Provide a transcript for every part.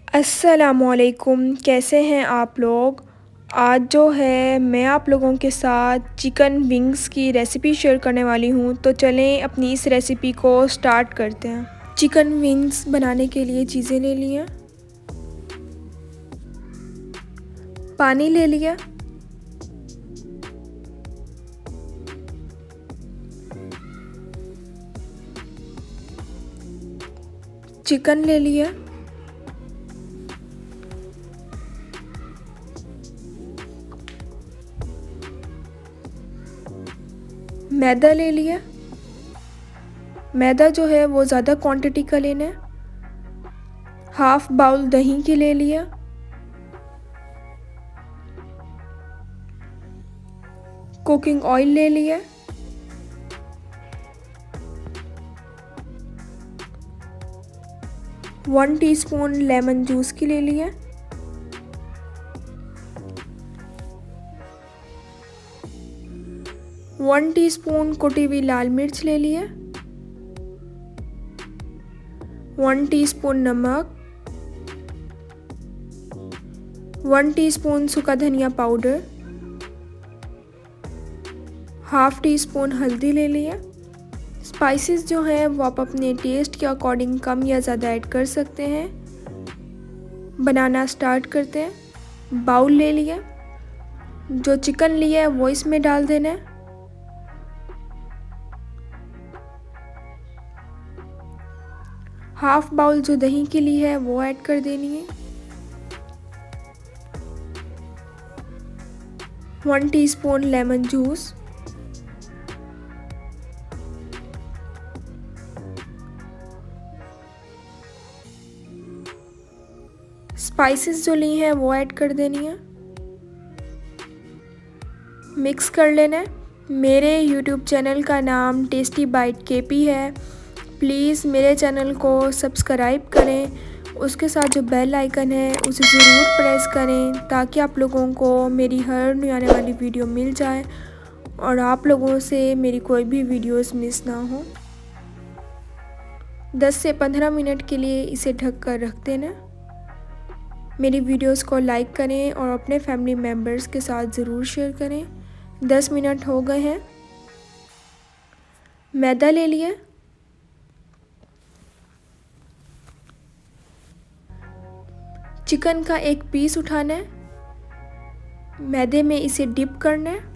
अस्सलामुअलैकुम, कैसे हैं आप लोग। आज जो है मैं आप लोगों के साथ चिकन विंग्स की रेसिपी शेयर करने वाली हूँ। तो चलें अपनी इस रेसिपी को स्टार्ट करते हैं। चिकन विंग्स बनाने के लिए चीज़ें ले लिया, पानी ले लिया, चिकन ले लिया, मैदा ले लिया। मैदा जो है वो ज़्यादा क्वांटिटी का लेना है। हाफ बाउल दही की ले लिया, कुकिंग ऑयल ले लिया, वन टीस्पून लेमन जूस की ले लिया, वन टीस्पून कुटी हुई लाल मिर्च ले लिया, वन टीस्पून नमक, वन टीस्पून सूखा धनिया पाउडर, हाफ टी स्पून हल्दी ले लिया। स्पाइसेस जो हैं वो आप अपने टेस्ट के अकॉर्डिंग कम या ज़्यादा ऐड कर सकते हैं। बनाना स्टार्ट करते हैं। बाउल ले लिया, जो चिकन लिया है वो इसमें डाल देना है। हाफ बाउल जो दही की ली है वो ऐड कर देनी है। 1 टीस्पून लेमन जूस, स्पाइसेस जो ली हैं वो ऐड कर देनी है। मिक्स कर लेना है। मेरे YouTube चैनल का नाम टेस्टी बाइट केपी है। प्लीज़ मेरे चैनल को सब्सक्राइब करें। उसके साथ जो बेल आइकन है उसे ज़रूर प्रेस करें ताकि आप लोगों को मेरी हर न्यू आने वाली वीडियो मिल जाए और आप लोगों से मेरी कोई भी वीडियोस मिस ना हो। 10 से 15 मिनट के लिए इसे ढक कर रख देना। मेरी वीडियोस को लाइक करें और अपने फैमिली मेम्बर्स के साथ ज़रूर शेयर करें। 10 मिनट हो गए हैं। मैदा ले लिया, चिकन का एक पीस उठाना है, मैदे में इसे डिप करना है।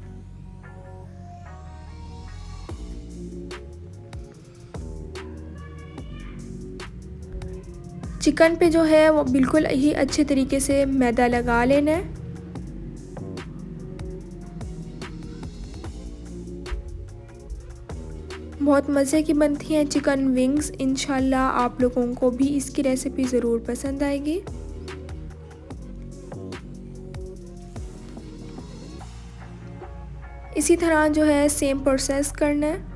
चिकन पे जो है वो बिल्कुल ही अच्छे तरीके से मैदा लगा लेना है। बहुत मज़े की बनती हैं चिकन विंग्स। इंशाल्लाह आप लोगों को भी इसकी रेसिपी ज़रूर पसंद आएगी। इसी तरह जो है सेम प्रोसेस करना है।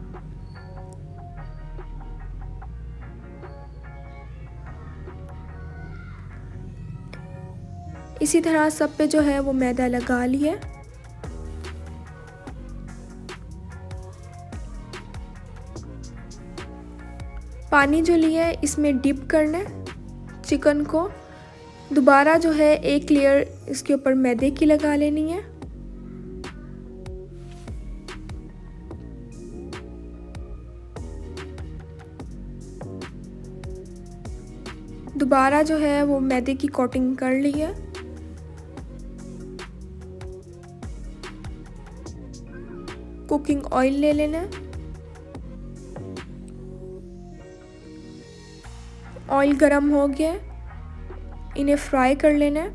इसी तरह सब पे जो है वो मैदा लगा लिया। पानी जो लिया है इसमें डिप करना है चिकन को। दोबारा जो है एक लेयर इसके ऊपर मैदे की लगा लेनी है। दोबारा जो है वो मैदे की कोटिंग कर ली है। कुकिंग ऑयल ले लेना है। ऑयल गरम हो गया है, इन्हें फ्राई कर लेना है।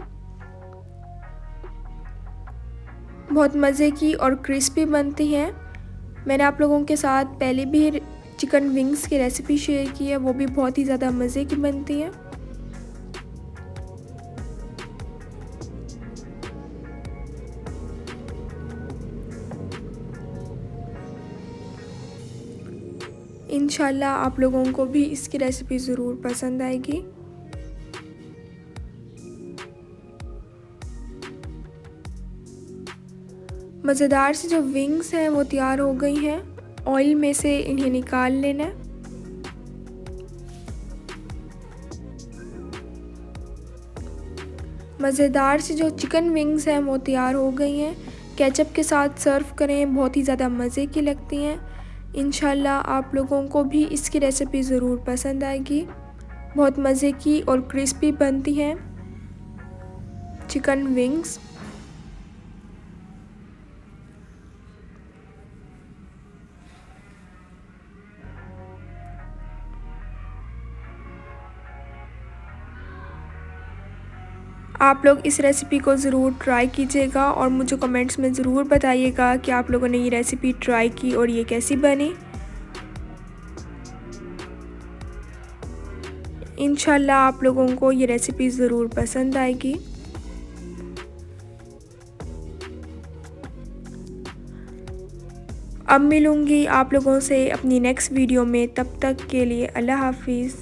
बहुत मज़े की और क्रिस्पी बनती हैं। मैंने आप लोगों के साथ पहले भी चिकन विंग्स की रेसिपी शेयर की है, वो भी बहुत ही ज़्यादा मज़े की बनती हैं। इंशाल्लाह आप लोगों को भी इसकी रेसिपी ज़रूर पसंद आएगी। मज़ेदार से जो विंग्स हैं वो तैयार हो गई हैं। ऑयल में से इन्हें निकाल लेना है। मज़ेदार सी जो चिकन विंग्स हैं वो तैयार हो गई हैं। केचप के साथ सर्व करें, बहुत ही ज़्यादा मज़े की लगती हैं। इंशाल्लाह आप लोगों को भी इसकी रेसिपी ज़रूर पसंद आएगी। बहुत मज़े की और क्रिस्पी बनती हैं चिकन विंग्स। आप लोग इस रेसिपी को ज़रूर ट्राई कीजिएगा और मुझे कमेंट्स में ज़रूर बताइएगा कि आप लोगों ने ये रेसिपी ट्राई की और ये कैसी बनी। इंशाल्लाह आप लोगों को ये रेसिपी ज़रूर पसंद आएगी। अब मिलूँगी आप लोगों से अपनी नेक्स्ट वीडियो में, तब तक के लिए अल्लाह हाफिज़।